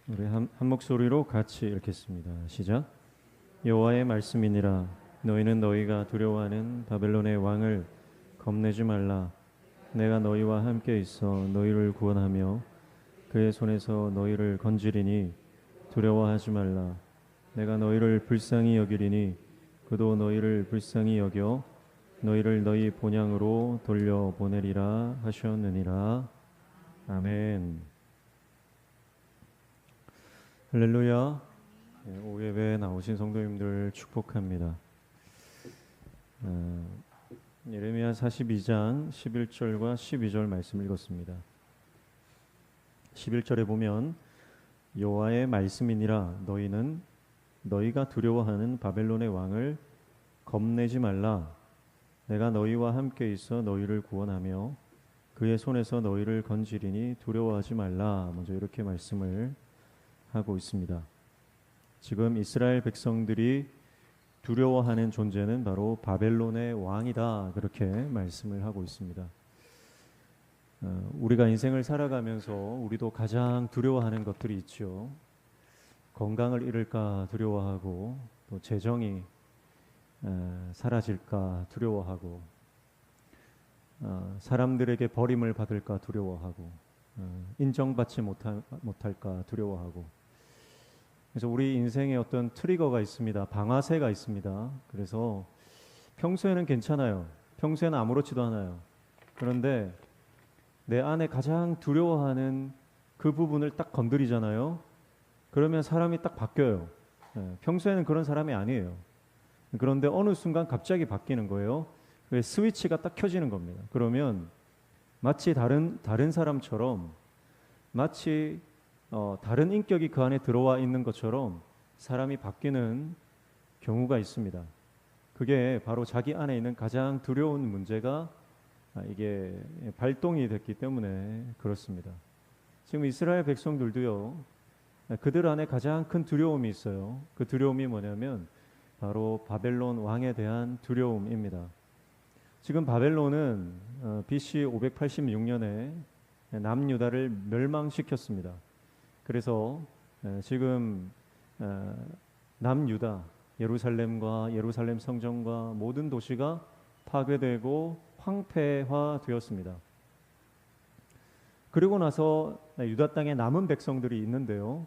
우리 한 목소리로 같이 읽겠습니다. 시작. 여호와의 말씀이니라. 너희는 너희가 두려워하는 바벨론의 왕을 겁내지 말라. 내가 너희와 함께 있어 너희를 구원하며 그의 손에서 너희를 건지리니 두려워하지 말라. 내가 너희를 불쌍히 여기리니 그도 너희를 불쌍히 여겨 너희를 너희 본향으로 돌려보내리라 하셨느니라. 아멘. 할렐루야. 오후 예배에 나오신 성도님들 축복합니다. 예레미야 42장 11절과 12절 말씀 읽었습니다. 11절에 보면 여호와의 말씀이니라. 너희는 너희가 두려워하는 바벨론의 왕을 겁내지 말라. 내가 너희와 함께 있어 너희를 구원하며 그의 손에서 너희를 건지리니 두려워하지 말라. 먼저 이렇게 말씀을 하고 있습니다. 지금 이스라엘 백성들이 두려워하는 존재는 바로 바벨론의 왕이다, 그렇게 말씀을 하고 있습니다. 우리가 인생을 살아가면서 우리도 가장 두려워하는 것들이 있죠. 건강을 잃을까 두려워하고, 또 재정이 사라질까 두려워하고, 사람들에게 버림을 받을까 두려워하고, 인정받지 못할까 두려워하고. 그래서 우리 인생에 어떤 트리거가 있습니다. 방아쇠가 있습니다. 그래서 평소에는 괜찮아요. 평소에는 아무렇지도 않아요. 그런데 내 안에 가장 두려워하는 그 부분을 딱 건드리잖아요. 그러면 사람이 딱 바뀌어요. 평소에는 그런 사람이 아니에요. 그런데 어느 순간 갑자기 바뀌는 거예요. 스위치가 딱 켜지는 겁니다. 그러면 마치 다른 사람처럼, 마치 다른 인격이 그 안에 들어와 있는 것처럼 사람이 바뀌는 경우가 있습니다. 그게 바로 자기 안에 있는 가장 두려운 문제가 이게 발동이 됐기 때문에 그렇습니다. 지금 이스라엘 백성들도요, 그들 안에 가장 큰 두려움이 있어요. 그 두려움이 뭐냐면 바로 바벨론 왕에 대한 두려움입니다. 지금 바벨론은 BC 586년에 남유다를 멸망시켰습니다. 그래서 지금 남유다, 예루살렘과 예루살렘 성전과 모든 도시가 파괴되고 황폐화되었습니다. 그리고 나서 유다 땅에 남은 백성들이 있는데요.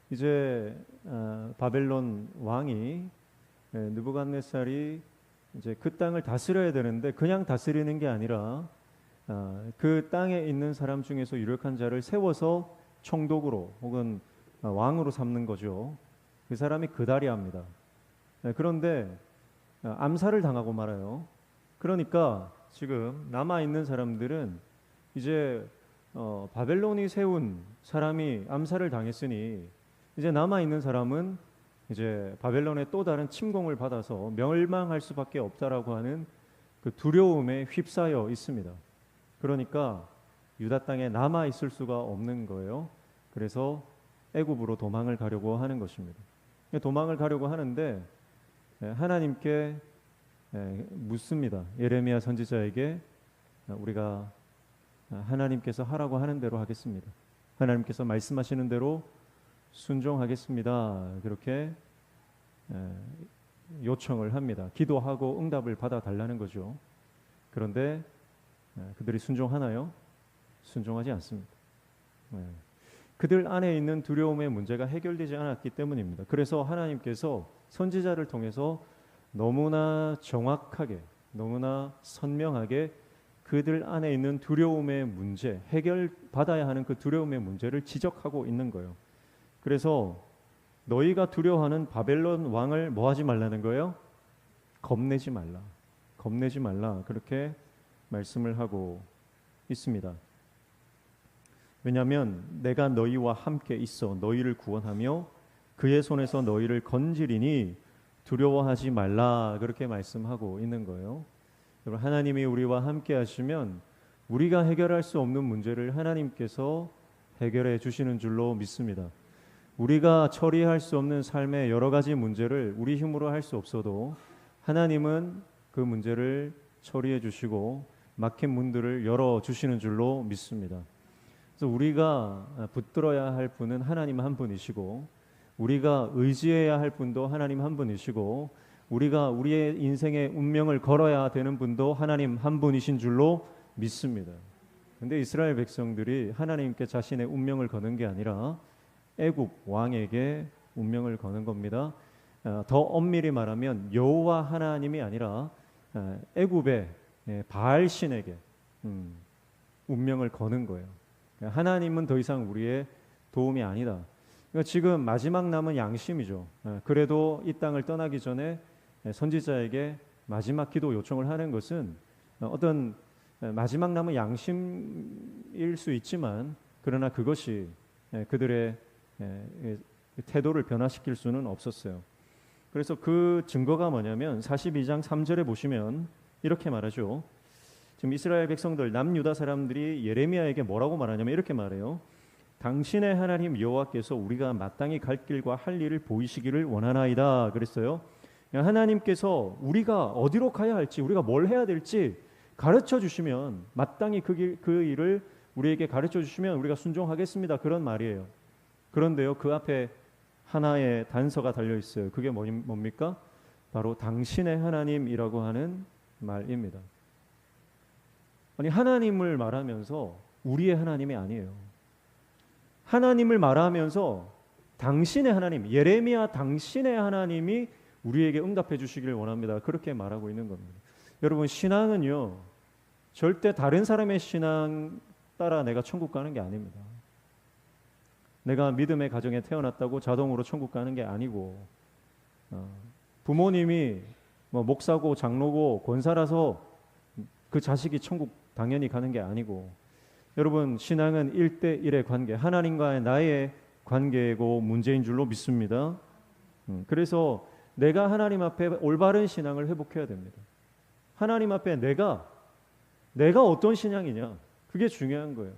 이제 바벨론 왕이 느부갓네살이 이제 그 땅을 다스려야 되는데 그냥 다스리는 게 아니라 그 땅에 있는 사람 중에서 유력한 자를 세워서 총독으로 혹은 왕으로 삼는 거죠. 그 사람이 그다리아입니다. 그런데 암살을 당하고 말아요. 그러니까 지금 남아 있는 사람들은 이제 바벨론이 세운 사람이 암살을 당했으니 이제 남아 있는 사람은 이제 바벨론의 또 다른 침공을 받아서 멸망할 수밖에 없다라고 하는 그 두려움에 휩싸여 있습니다. 그러니까 유다 땅에 남아 있을 수가 없는 거예요. 그래서 애굽으로 도망을 가려고 하는 것입니다. 도망을 가려고 하는데 하나님께 묻습니다. 예레미야 선지자에게 우리가 하나님께서 하라고 하는 대로 하겠습니다. 하나님께서 말씀하시는 대로 순종하겠습니다. 그렇게 요청을 합니다. 기도하고 응답을 받아 달라는 거죠. 그런데 그들이 순종하나요? 순종하지 않습니다. 그들 안에 있는 두려움의 문제가 해결되지 않았기 때문입니다. 그래서 하나님께서 선지자를 통해서 너무나 정확하게, 너무나 선명하게 그들 안에 있는 두려움의 문제, 해결받아야 하는 그 두려움의 문제를 지적하고 있는 거예요. 그래서 너희가 두려워하는 바벨론 왕을 뭐 하지 말라는 거예요? 겁내지 말라. 겁내지 말라. 그렇게 말씀을 하고 있습니다. 왜냐하면 내가 너희와 함께 있어 너희를 구원하며 그의 손에서 너희를 건지리니 두려워하지 말라. 그렇게 말씀하고 있는 거예요. 여러분, 하나님이 우리와 함께 하시면 우리가 해결할 수 없는 문제를 하나님께서 해결해 주시는 줄로 믿습니다. 우리가 처리할 수 없는 삶의 여러 가지 문제를 우리 힘으로 할 수 없어도 하나님은 그 문제를 처리해 주시고 막힌 문들을 열어 주시는 줄로 믿습니다. 그래서 우리가 붙들어야 할 분은 하나님 한 분이시고, 우리가 의지해야 할 분도 하나님 한 분이시고, 우리가 우리의 인생의 운명을 걸어야 되는 분도 하나님 한 분이신 줄로 믿습니다. 근데 이스라엘 백성들이 하나님께 자신의 운명을 거는 게 아니라 애굽 왕에게 운명을 거는 겁니다. 더 엄밀히 말하면 여호와 하나님이 아니라 애굽의 바알 신에게 운명을 거는 거예요. 하나님은 더 이상 우리의 도움이 아니다. 그러니까 지금 마지막 남은 양심이죠. 그래도 이 땅을 떠나기 전에 선지자에게 마지막 기도 요청을 하는 것은 어떤 마지막 남은 양심일 수 있지만, 그러나 그것이 그들의 태도를 변화시킬 수는 없었어요. 그래서 그 증거가 뭐냐면 42장 3절에 보시면 이렇게 말하죠. 지금 이스라엘 백성들, 남유다 사람들이 예레미야에게 뭐라고 말하냐면 이렇게 말해요. 당신의 하나님 여호와께서 우리가 마땅히 갈 길과 할 일을 보이시기를 원하나이다 그랬어요. 하나님께서 우리가 어디로 가야 할지, 우리가 뭘 해야 될지 가르쳐 주시면, 마땅히 그 일을 우리에게 가르쳐 주시면 우리가 순종하겠습니다, 그런 말이에요. 그런데요, 그 앞에 하나의 단서가 달려 있어요. 그게 뭡니까? 바로 당신의 하나님이라고 하는 말입니다. 아니, 하나님을 말하면서 우리의 하나님이 아니에요. 하나님을 말하면서 당신의 하나님, 예레미야 당신의 하나님이 우리에게 응답해 주시기를 원합니다, 그렇게 말하고 있는 겁니다. 여러분, 신앙은요, 절대 다른 사람의 신앙 따라 내가 천국 가는 게 아닙니다. 내가 믿음의 가정에 태어났다고 자동으로 천국 가는 게 아니고, 부모님이 목사고 장로고 권사라서 그 자식이 천국 당연히 가는 게 아니고, 여러분, 신앙은 1대1의 관계, 하나님과의 나의 관계고 문제인 줄로 믿습니다. 그래서 내가 하나님 앞에 올바른 신앙을 회복해야 됩니다. 하나님 앞에 내가 어떤 신앙이냐, 그게 중요한 거예요.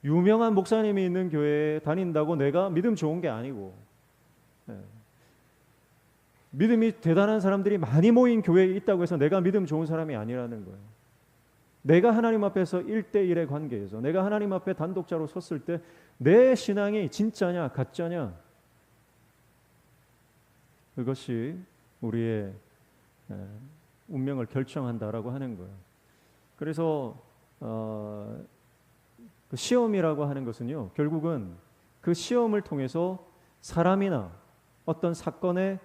유명한 목사님이 있는 교회에 다닌다고 내가 믿음 좋은 게 아니고, 믿음이 대단한 사람들이 많이 모인 교회에 있다고 해서 내가 믿음 좋은 사람이 아니라는 거예요. 내가 하나님 앞에서 1대1의 관계에서 내가 하나님 앞에 단독자로 섰을 때 내 신앙이 진짜냐 가짜냐, 그것이 우리의 운명을 결정한다라고 하는 거예요. 그래서 그 시험이라고 하는 것은요, 결국은 그 시험을 통해서 사람이나 어떤 사건의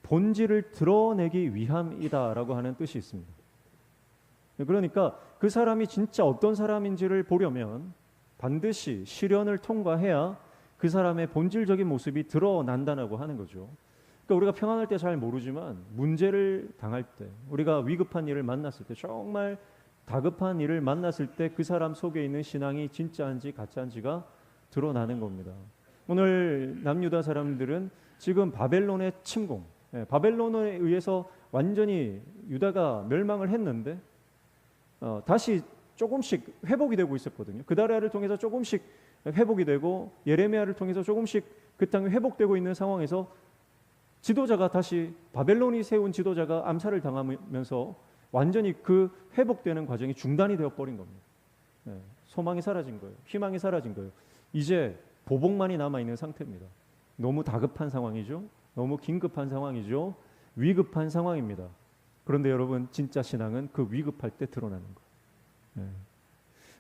본질을 드러내기 위함이다라고 하는 뜻이 있습니다. 그러니까 그 사람이 진짜 어떤 사람인지를 보려면 반드시 시련을 통과해야 그 사람의 본질적인 모습이 드러난다고 하는 거죠. 그러니까 우리가 평안할 때 잘 모르지만 문제를 당할 때, 우리가 위급한 일을 만났을 때, 정말 다급한 일을 만났을 때 그 사람 속에 있는 신앙이 진짜인지 가짜인지가 드러나는 겁니다. 오늘 남유다 사람들은 지금 바벨론의 침공, 바벨론에 의해서 완전히 유다가 멸망을 했는데 다시 조금씩 회복이 되고 있었거든요. 그다랴를 통해서 조금씩 회복이 되고 예레미야를 통해서 조금씩 그 땅이 회복되고 있는 상황에서 지도자가 다시, 바벨론이 세운 지도자가 암살을 당하면서 완전히 그 회복되는 과정이 중단이 되어버린 겁니다. 소망이 사라진 거예요. 희망이 사라진 거예요. 이제 보복만이 남아있는 상태입니다. 너무 다급한 상황이죠. 너무 긴급한 상황이죠. 위급한 상황입니다. 그런데 여러분, 진짜 신앙은 그 위급할 때 드러나는 거예요.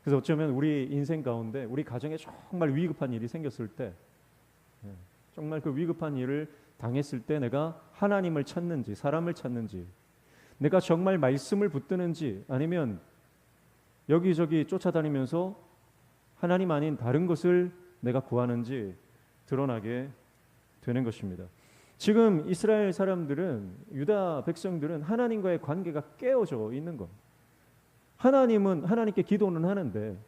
그래서 어쩌면 우리 인생 가운데 우리 가정에 정말 위급한 일이 생겼을 때, 정말 그 위급한 일을 당했을 때 내가 하나님을 찾는지 사람을 찾는지, 내가 정말 말씀을 붙드는지 아니면 여기저기 쫓아다니면서 하나님 아닌 다른 것을 내가 구하는지 드러나게 되는 것입니다. 지금 이스라엘 사람들은, 유다 백성들은 하나님과의 관계가 깨어져 있는 겁니다. 하나님은 하나님께 기도는 하는데,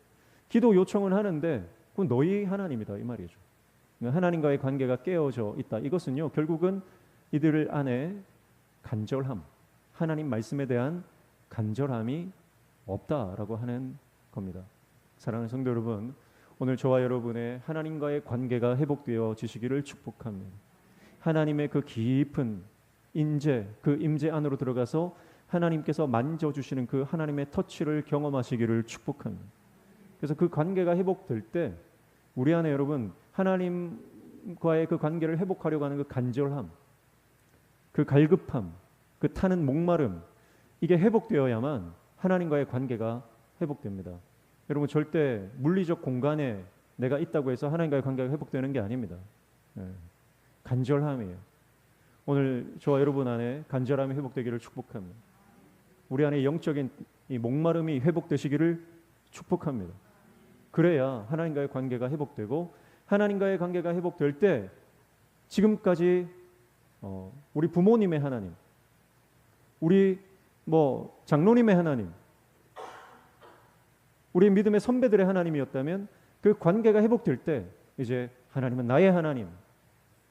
기도 요청은 하는데 그건 너희 하나님이다 이 말이죠. 하나님과의 관계가 깨어져 있다. 이것은요, 결국은 이들 안에 간절함, 하나님 말씀에 대한 간절함이 없다라고 하는 겁니다. 사랑하는 성도 여러분, 오늘 저와 여러분의 하나님과의 관계가 회복되어지시기를 축복합니다. 하나님의 그 깊은 임재, 그 임재 안으로 들어가서 하나님께서 만져주시는 그 하나님의 터치를 경험하시기를 축복합니다. 그래서 그 관계가 회복될 때 우리 안에 여러분 하나님과의 그 관계를 회복하려고 하는 그 간절함, 그 갈급함, 그 타는 목마름, 이게 회복되어야만 하나님과의 관계가 회복됩니다. 여러분 절대 물리적 공간에 내가 있다고 해서 하나님과의 관계가 회복되는 게 아닙니다. 간절함이에요. 오늘 저와 여러분 안에 간절함이 회복되기를 축복합니다. 우리 안에 영적인 이 목마름이 회복되시기를 축복합니다. 그래야 하나님과의 관계가 회복되고, 하나님과의 관계가 회복될 때 지금까지 우리 부모님의 하나님, 우리 장로님의 하나님, 우리 믿음의 선배들의 하나님이었다면 그 관계가 회복될 때 이제 하나님은 나의 하나님,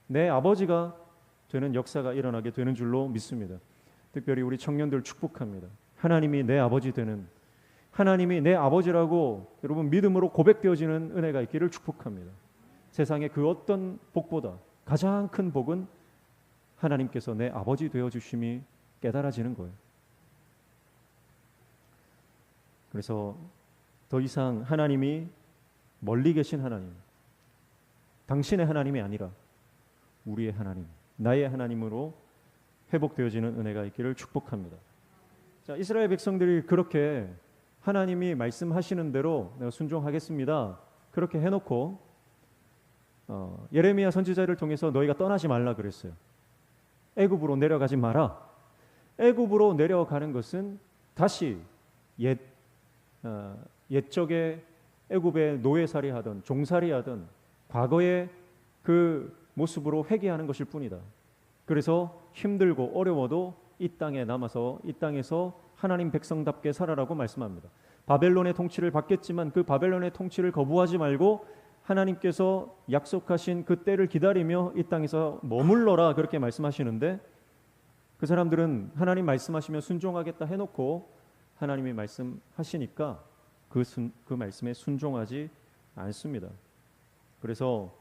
내 아버지가 되는 역사가 일어나게 되는 줄로 믿습니다. 특별히 우리 청년들 축복합니다. 하나님이 내 아버지 되는, 하나님이 내 아버지라고 여러분 믿음으로 고백되어지는 은혜가 있기를 축복합니다. 세상의 그 어떤 복보다 가장 큰 복은 하나님께서 내 아버지 되어주심이 깨달아지는 거예요. 그래서 더 이상 하나님이 멀리 계신 하나님, 당신의 하나님이 아니라 우리의 하나님, 나의 하나님으로 회복되어지는 은혜가 있기를 축복합니다. 자, 이스라엘 백성들이 그렇게 하나님이 말씀하시는 대로 내가 순종하겠습니다, 그렇게 해놓고 예레미야 선지자를 통해서 너희가 떠나지 말라 그랬어요. 애굽으로 내려가지 마라. 애굽으로 내려가는 것은 다시 옛적에 애굽에 노예살이 하던 종살이 하던 과거의 그 모습으로 회개하는 것일 뿐이다. 그래서 힘들고 어려워도 이 땅에 남아서 이 땅에서 하나님 백성답게 살아라고 말씀합니다. 바벨론의 통치를 받겠지만 그 바벨론의 통치를 거부하지 말고 하나님께서 약속하신 그 때를 기다리며 이 땅에서 머물러라, 그렇게 말씀하시는데 그 사람들은 하나님 말씀하시면 순종하겠다 해놓고 하나님이 말씀하시니까 그 말씀에 순종하지 않습니다. 그래서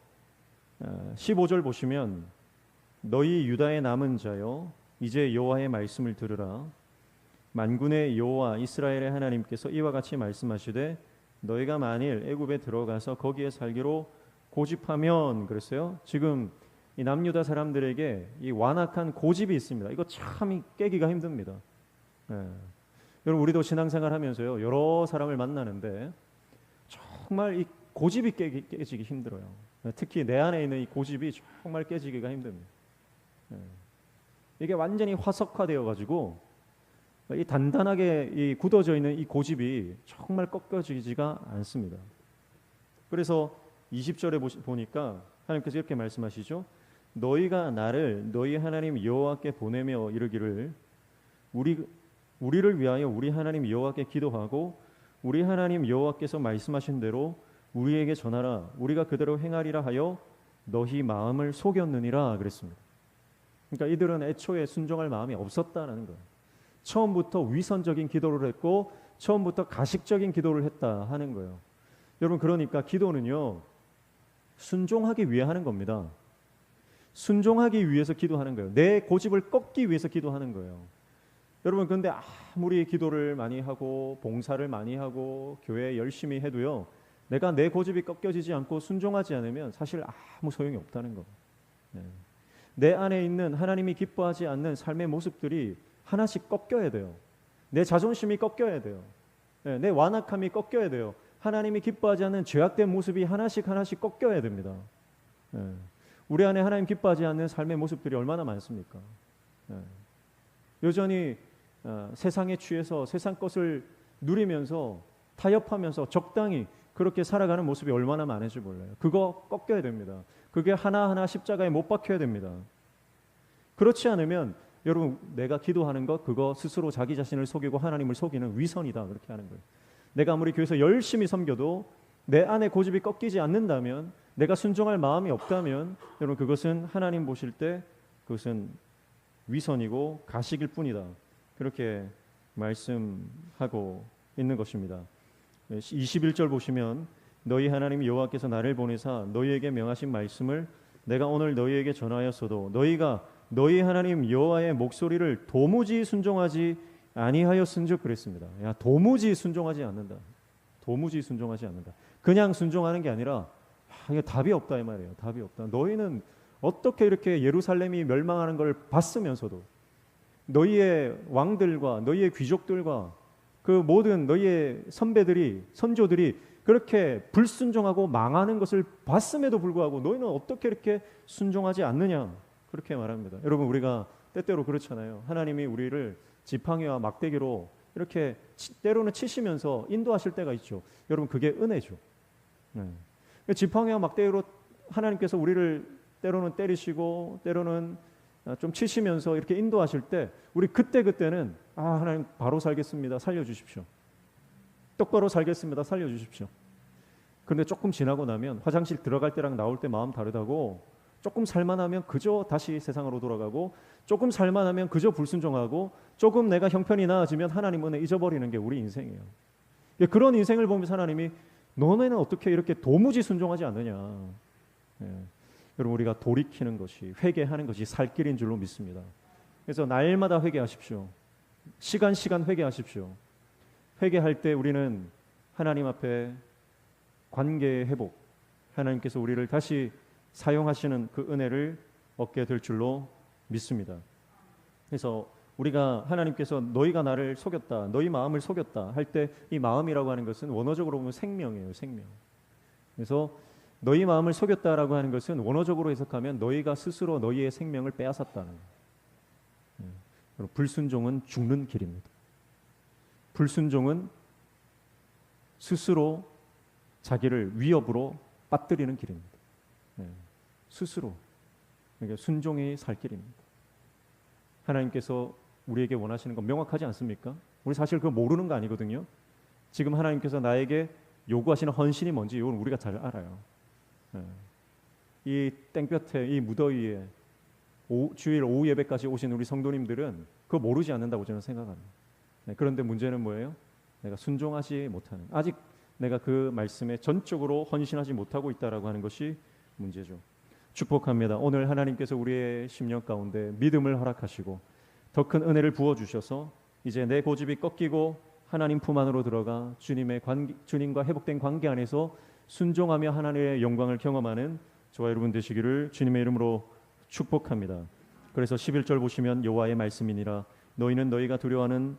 15절 보시면 너희 유다의 남은 자여 이제 여호와의 말씀을 들으라. 만군의 여호와 이스라엘의 하나님께서 이와 같이 말씀하시되 너희가 만일 애굽에 들어가서 거기에 살기로 고집하면, 그랬어요. 지금 이 남유다 사람들에게 이 완악한 고집이 있습니다. 이거 참 깨기가 힘듭니다. 여러분 우리도 신앙생활 하면서요 여러 사람을 만나는데 정말 이 고집이 깨지기 힘들어요. 특히 내 안에 있는 이 고집이 정말 깨지기가 힘듭니다. 이게 완전히 화석화되어 가지고 이 단단하게 이 굳어져 있는 이 고집이 정말 꺾여지지가 않습니다. 그래서 20절에 보니까 하나님께서 이렇게 말씀하시죠. 너희가 나를 너희 하나님 여호와께 보내며 이르기를 우리를 위하여 우리 하나님 여호와께 기도하고 우리 하나님 여호와께서 말씀하신 대로 우리에게 전하라. 우리가 그대로 행하리라 하여 너희 마음을 속였느니라 그랬습니다. 그러니까 이들은 애초에 순종할 마음이 없었다는 거예요. 처음부터 위선적인 기도를 했고 처음부터 가식적인 기도를 했다 하는 거예요. 여러분 그러니까 기도는요 순종하기 위해 하는 겁니다. 순종하기 위해서 기도하는 거예요. 내 고집을 꺾기 위해서 기도하는 거예요. 여러분 그런데 아무리 기도를 많이 하고 봉사를 많이 하고 교회 열심히 해도요 내가 내 고집이 꺾여지지 않고 순종하지 않으면 사실 아무 소용이 없다는 거. 내 안에 있는 하나님이 기뻐하지 않는 삶의 모습들이 하나씩 꺾여야 돼요. 내 자존심이 꺾여야 돼요. 내 완악함이 꺾여야 돼요. 하나님이 기뻐하지 않는 죄악된 모습이 하나씩 꺾여야 됩니다. 우리 안에 하나님 기뻐하지 않는 삶의 모습들이 얼마나 많습니까? 여전히 세상에 취해서 세상 것을 누리면서 타협하면서 적당히 그렇게 살아가는 모습이 얼마나 많은지 몰라요. 그거 꺾여야 됩니다. 그게 하나하나 십자가에 못 박혀야 됩니다. 그렇지 않으면 여러분 내가 기도하는 것 그거 스스로 자기 자신을 속이고 하나님을 속이는 위선이다 그렇게 하는 거예요. 내가 아무리 교회에서 열심히 섬겨도 내 안에 고집이 꺾이지 않는다면 내가 순종할 마음이 없다면 여러분 그것은 하나님 보실 때 그것은 위선이고 가식일 뿐이다. 그렇게 말씀하고 있는 것입니다. 21절 보시면 너희 하나님 여호와께서 나를 보내사 너희에게 명하신 말씀을 내가 오늘 너희에게 전하였어도 너희가 너희 하나님 여호와의 목소리를 도무지 순종하지 아니하였은즉 그랬습니다. 도무지 순종하지 않는다. 도무지 순종하지 않는다. 그냥 순종하는 게 아니라 이게 답이 없다 이 말이에요. 답이 없다. 너희는 어떻게 이렇게 예루살렘이 멸망하는 걸 봤으면서도 너희의 왕들과 너희의 귀족들과 그 모든 너희의 선배들이 선조들이 그렇게 불순종하고 망하는 것을 봤음에도 불구하고 너희는 어떻게 이렇게 순종하지 않느냐 그렇게 말합니다. 여러분 우리가 때때로 그렇잖아요. 하나님이 우리를 지팡이와 막대기로 이렇게 때로는 치시면서 인도하실 때가 있죠. 여러분 그게 은혜죠. 네. 지팡이와 막대기로 하나님께서 우리를 때로는 때리시고 때로는 좀 치시면서 이렇게 인도하실 때 우리 그때는 하나님 바로 살겠습니다. 살려주십시오. 똑바로 살겠습니다. 살려주십시오. 그런데 조금 지나고 나면 화장실 들어갈 때랑 나올 때 마음 다르다고 조금 살만하면 그저 다시 세상으로 돌아가고 조금 살만하면 그저 불순종하고 조금 내가 형편이 나아지면 하나님 은혜 잊어버리는 게 우리 인생이에요. 그런 인생을 보면서 하나님이 너네는 어떻게 이렇게 도무지 순종하지 않느냐. 여러분 우리가 돌이키는 것이 회개하는 것이 살 길인 줄로 믿습니다. 그래서 날마다 회개하십시오. 시간 회개하십시오. 회개할 때 우리는 하나님 앞에 관계의 회복, 하나님께서 우리를 다시 사용하시는 그 은혜를 얻게 될 줄로 믿습니다. 그래서 우리가 하나님께서 너희가 나를 속였다, 너희 마음을 속였다 할 때 이 마음이라고 하는 것은 원어적으로 보면 생명이에요, 생명. 그래서 너희 마음을 속였다라고 하는 것은 원어적으로 해석하면 너희가 스스로 너희의 생명을 빼앗았다는 거예요. 불순종은 죽는 길입니다. 불순종은 스스로 자기를 위협으로 빠뜨리는 길입니다. 스스로. 그러니까 순종이 살 길입니다. 하나님께서 우리에게 원하시는 건 명확하지 않습니까? 우리 사실 그거 모르는 거 아니거든요. 지금 하나님께서 나에게 요구하시는 헌신이 뭔지 이건 우리가 잘 알아요. 이 땡볕에 이 무더위에 주일 오후 예배까지 오신 우리 성도님들은 그거 모르지 않는다고 저는 생각합니다. 그런데 문제는 뭐예요? 내가 순종하지 못하는, 아직 내가 그 말씀에 전적으로 헌신하지 못하고 있다라고 하는 것이 문제죠. 축복합니다. 오늘 하나님께서 우리의 심령 가운데 믿음을 허락하시고 더 큰 은혜를 부어주셔서 이제 내 고집이 꺾이고 하나님 품 안으로 들어가 주님과 회복된 관계 안에서 순종하며 하나님의 영광을 경험하는 저와 여러분 되시기를 주님의 이름으로 축복합니다. 그래서 11절 보시면 여호와의 말씀이니라 너희는 너희가 두려워하는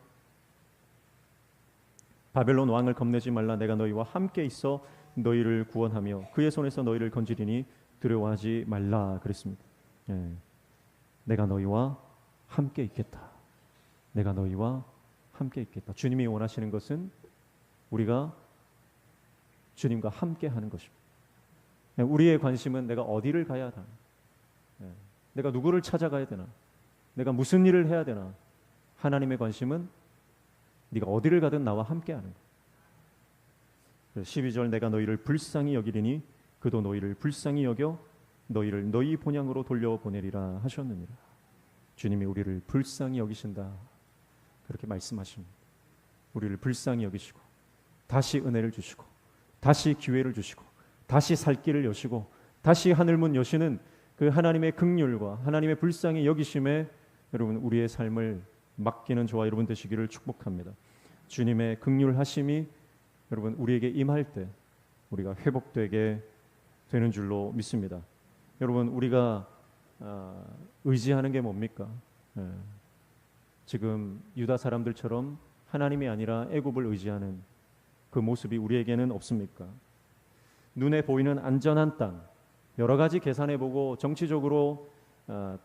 바벨론 왕을 겁내지 말라. 내가 너희와 함께 있어 너희를 구원하며 그의 손에서 너희를 건지리니 두려워하지 말라 그랬습니다. 내가 너희와 함께 있겠다. 내가 너희와 함께 있겠다. 주님이 원하시는 것은 우리가 주님과 함께 하는 것입니다. 우리의 관심은 내가 어디를 가야 하나, 내가 누구를 찾아가야 되나, 내가 무슨 일을 해야 되나. 하나님의 관심은 네가 어디를 가든 나와 함께 하는 거예요. 12절 내가 너희를 불쌍히 여기리니 그도 너희를 불쌍히 여겨 너희를 너희 본향으로 돌려보내리라 하셨느니라. 주님이 우리를 불쌍히 여기신다 그렇게 말씀하십니다. 우리를 불쌍히 여기시고 다시 은혜를 주시고 다시 기회를 주시고 다시 살 길을 여시고 다시 하늘문 여시는 그 하나님의 긍휼과 하나님의 불쌍히 여기심에 여러분 우리의 삶을 맡기는 저와 여러분 되시기를 축복합니다. 주님의 긍휼하심이 여러분 우리에게 임할 때 우리가 회복되게 되는 줄로 믿습니다. 여러분 우리가 의지하는 게 뭡니까? 지금 유다 사람들처럼 하나님이 아니라 애굽을 의지하는 그 모습이 우리에게는 없습니까? 눈에 보이는 안전한 땅, 여러 가지 계산해보고 정치적으로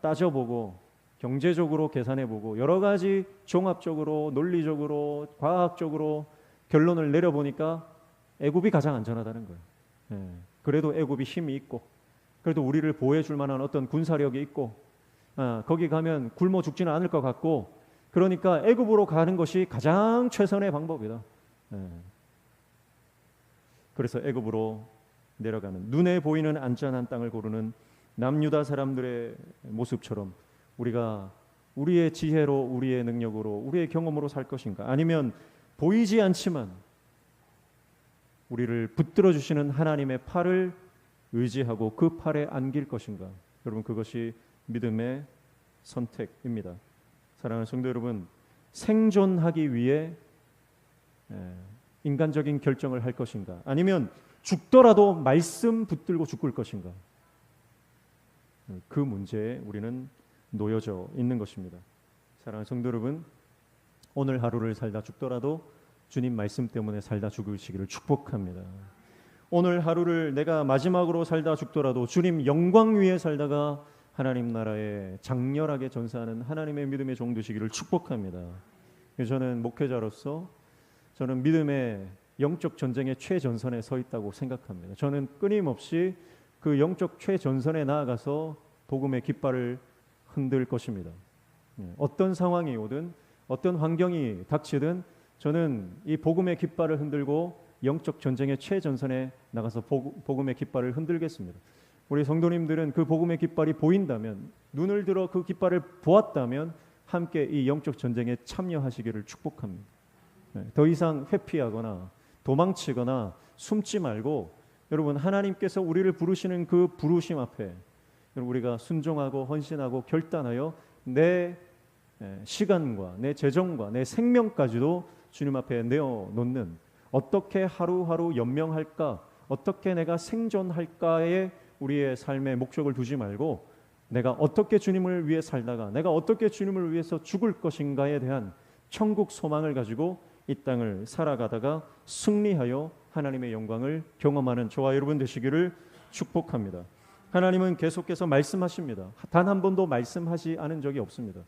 따져보고 경제적으로 계산해보고 여러 가지 종합적으로 논리적으로 과학적으로 결론을 내려보니까 애굽이 가장 안전하다는 거예요. 그래도 애굽이 힘이 있고 그래도 우리를 보호해줄 만한 어떤 군사력이 있고 거기 가면 굶어 죽지는 않을 것 같고 그러니까 애굽으로 가는 것이 가장 최선의 방법이다. 그래서 애굽으로 내려가는 눈에 보이는 안전한 땅을 고르는 남유다 사람들의 모습처럼 우리가 우리의 지혜로 우리의 능력으로 우리의 경험으로 살 것인가 아니면 보이지 않지만 우리를 붙들어 주시는 하나님의 팔을 의지하고 그 팔에 안길 것인가. 여러분 그것이 믿음의 선택입니다. 사랑하는 성도 여러분 생존하기 위해 인간적인 결정을 할 것인가? 아니면 죽더라도 말씀 붙들고 죽을 것인가? 그 문제에 우리는 놓여져 있는 것입니다. 사랑하는 성도 여러분, 오늘 하루를 살다 죽더라도 주님 말씀 때문에 살다 죽으시기를 축복합니다. 오늘 하루를 내가 마지막으로 살다 죽더라도 주님 영광 위에 살다가 하나님 나라에 장렬하게 전사하는 하나님의 믿음의 종 되시기를 축복합니다. 저는 목회자로서 저는 믿음의 영적 전쟁의 최전선에 서 있다고 생각합니다. 저는 끊임없이 그 영적 최전선에 나아가서 복음의 깃발을 흔들 것입니다. 어떤 상황이 오든 어떤 환경이 닥치든 저는 이 복음의 깃발을 흔들고 영적 전쟁의 최전선에 나가서 복음의 깃발을 흔들겠습니다. 우리 성도님들은 그 복음의 깃발이 보인다면, 눈을 들어 그 깃발을 보았다면 함께 이 영적 전쟁에 참여하시기를 축복합니다. 더 이상 회피하거나 도망치거나 숨지 말고 여러분, 하나님께서 우리를 부르시는 그 부르심 앞에 우리가 순종하고 헌신하고 결단하여 내 시간과 내 재정과 내 생명까지도 주님 앞에 내어놓는, 어떻게 하루하루 연명할까, 어떻게 내가 생존할까에 우리의 삶의 목적을 두지 말고 내가 어떻게 주님을 위해 살다가 내가 어떻게 주님을 위해서 죽을 것인가에 대한 천국 소망을 가지고 이 땅을 살아가다가 승리하여 하나님의 영광을 경험하는 저와 여러분 되시기를 축복합니다. 하나님은 계속해서 말씀하십니다. 단 한 번도 말씀하지 않은 적이 없습니다.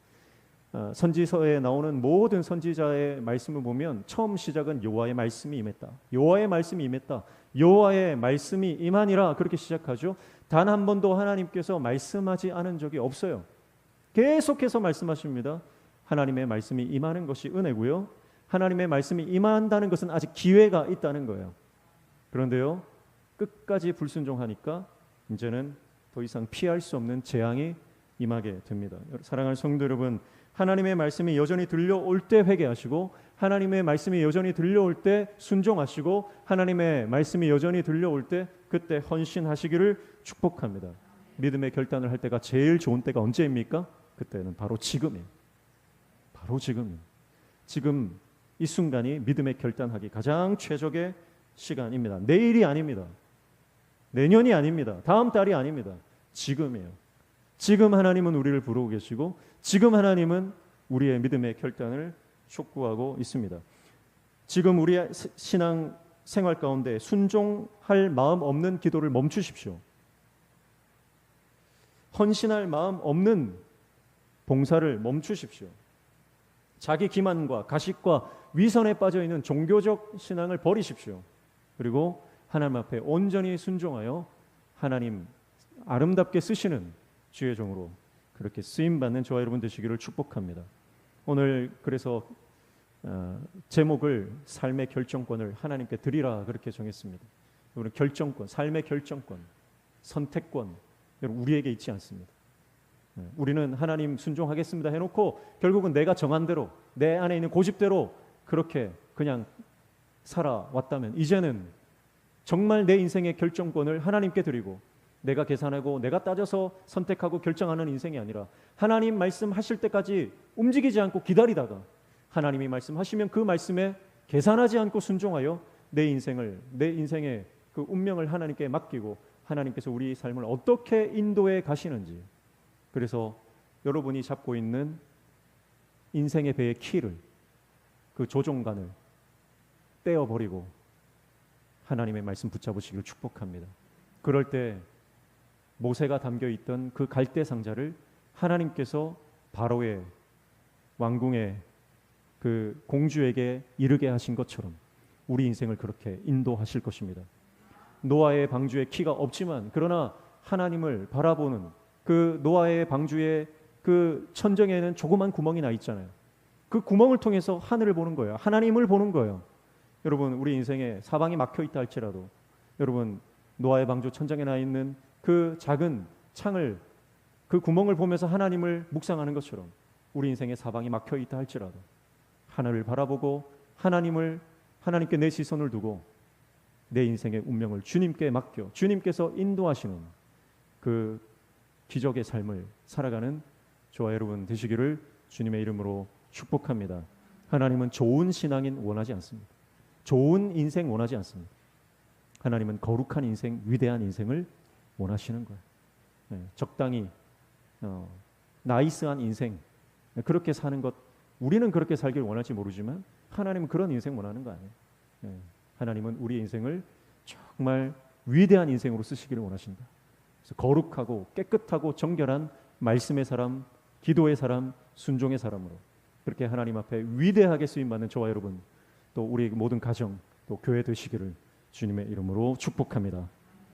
선지서에 나오는 모든 선지자의 말씀을 보면 처음 시작은 여호와의 말씀이 임했다. 여호와의 말씀이 임했다. 여호와의 말씀이 임하니라, 그렇게 시작하죠. 단 한 번도 하나님께서 말씀하지 않은 적이 없어요. 계속해서 말씀하십니다. 하나님의 말씀이 임하는 것이 은혜고요. 하나님의 말씀이 임한다는 것은 아직 기회가 있다는 거예요. 그런데요, 끝까지 불순종하니까 이제는 더 이상 피할 수 없는 재앙이 임하게 됩니다. 사랑하는 성도 여러분, 하나님의 말씀이 여전히 들려올 때 회개하시고, 하나님의 말씀이 여전히 들려올 때 순종하시고, 하나님의 말씀이 여전히 들려올 때 그때 헌신하시기를 축복합니다. 믿음의 결단을 할 때가 제일 좋은 때가 언제입니까? 그때는 바로 지금이에요. 바로 지금이에요. 지금 이 순간이 믿음의 결단하기 가장 최적의 시간입니다. 내일이 아닙니다. 내년이 아닙니다. 다음 달이 아닙니다. 지금이에요. 지금 하나님은 우리를 부르고 계시고, 지금 하나님은 우리의 믿음의 결단을 촉구하고 있습니다. 지금 우리의 신앙 생활 가운데 순종할 마음 없는 기도를 멈추십시오. 헌신할 마음 없는 봉사를 멈추십시오. 자기 기만과 가식과 위선에 빠져있는 종교적 신앙을 버리십시오. 그리고 하나님 앞에 온전히 순종하여 하나님 아름답게 쓰시는 주의 종으로 그렇게 쓰임받는 저와 여러분 되시기를 축복합니다. 오늘 그래서 제목을 삶의 결정권을 하나님께 드리라 그렇게 정했습니다. 여러분, 결정권, 삶의 결정권, 선택권, 여러분 우리에게 있지 않습니다. 우리는 하나님 순종하겠습니다 해놓고 결국은 내가 정한 대로, 내 안에 있는 고집대로 그렇게 그냥 살아왔다면, 이제는 정말 내 인생의 결정권을 하나님께 드리고, 내가 계산하고 내가 따져서 선택하고 결정하는 인생이 아니라 하나님 말씀하실 때까지 움직이지 않고 기다리다가 하나님이 말씀하시면 그 말씀에 계산하지 않고 순종하여 내 인생의 그 운명을 하나님께 맡기고 하나님께서 우리 삶을 어떻게 인도해 가시는지, 그래서 여러분이 잡고 있는 인생의 배의 키를, 그 조종관을 떼어버리고 하나님의 말씀 붙잡으시기를 축복합니다. 그럴 때 모세가 담겨있던 그 갈대 상자를 하나님께서 바로의 왕궁의 그 공주에게 이르게 하신 것처럼 우리 인생을 그렇게 인도하실 것입니다. 노아의 방주에 키가 없지만 그러나 하나님을 바라보는 그 노아의 방주의 그 천정에는 조그만 구멍이 나 있잖아요. 그 구멍을 통해서 하늘을 보는 거예요. 하나님을 보는 거예요. 여러분, 우리 인생에 사방이 막혀 있다 할지라도, 여러분 노아의 방주 천장에 나 있는 그 작은 창을, 그 구멍을 보면서 하나님을 묵상하는 것처럼 우리 인생에 사방이 막혀 있다 할지라도 하늘을 바라보고 하나님께 내 시선을 두고 내 인생의 운명을 주님께 맡겨 주님께서 인도하시는 그 기적의 삶을 살아가는 저와 여러분 되시기를 주님의 이름으로 축복합니다. 하나님은 좋은 신앙인 원하지 않습니다. 좋은 인생 원하지 않습니다. 하나님은 거룩한 인생, 위대한 인생을 원하시는 거예요. 적당히 나이스한 인생, 그렇게 사는 것, 우리는 그렇게 살길 원할지 모르지만 하나님은 그런 인생 원하는 거 아니에요. 하나님은 우리 인생을 정말 위대한 인생으로 쓰시기를 원하신다. 그래서 거룩하고 깨끗하고 정결한 말씀의 사람, 기도의 사람, 순종의 사람으로 그렇게 하나님 앞에 위대하게 쓰임받는 저와 여러분, 또 우리 모든 가정, 또 교회 되시기를 주님의 이름으로 축복합니다.